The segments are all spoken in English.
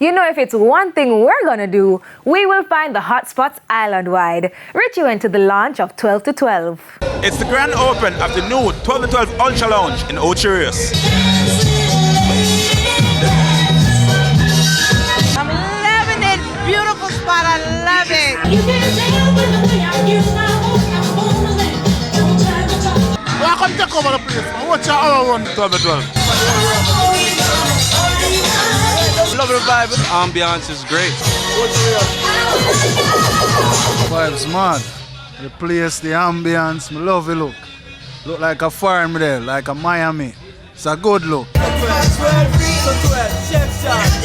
You know, if it's one thing we're gonna do, we will find the hot spots island-wide. Richie went to the launch of 12 to 12. It's the grand open of the new 12 to 12 Ultra Lounge in Ocherius. I'm loving it. Beautiful spot. I love it. Welcome to cover the place. Watch out around 12 to 12. Love the vibe. The ambiance is great. Vibes mad. The place, the ambience, I love it look. Look like a farm there, like a Miami. It's a good look.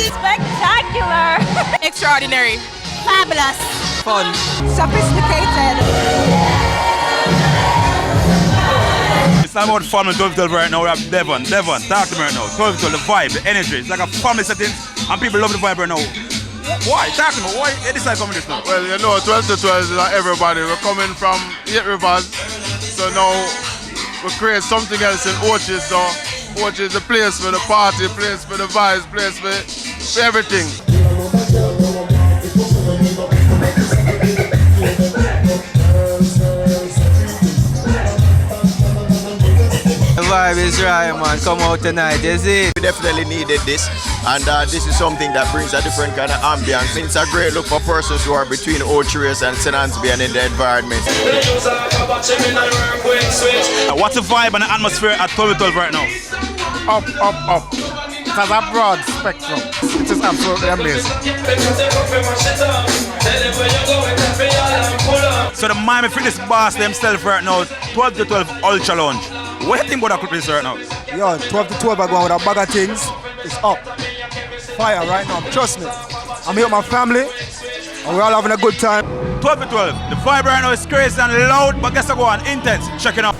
Spectacular. Extraordinary. Fabulous. Fun. Sophisticated. It's not about fun with 12 to 12 right now. We have Devon, talk to me right now. 12 to 12, the vibe, the energy. It's like a family setting and people love the vibe right now. Why? Talk to me. Why you decide coming this now? Well, you know, 12 to 12 is like everybody. We're coming from 8 Rivers. So now we create something else in Ochis. So Ochis is a place for the party, place for the vibes, place for everything. The vibe is right, man. Come out tonight, you see? We definitely needed this, and this is something that brings a different kind of ambience. It's a great look for persons who are between Ocherius and St. Anthony and in the environment. What's the vibe and the atmosphere at 12 to 12 right now? Up. It has a broad spectrum. It is absolutely amazing. So the Miami Fitness boss themselves right now, 12 to 12 Ultra Lounge. What do you think about that place right now? Yo, 12 to 12 are going with a bag of things. It's up. Fire right now, trust me. I'm here with my family, and we're all having a good time. 12 to 12. The vibe right now is crazy and loud, but guess what? Intense. Check it out.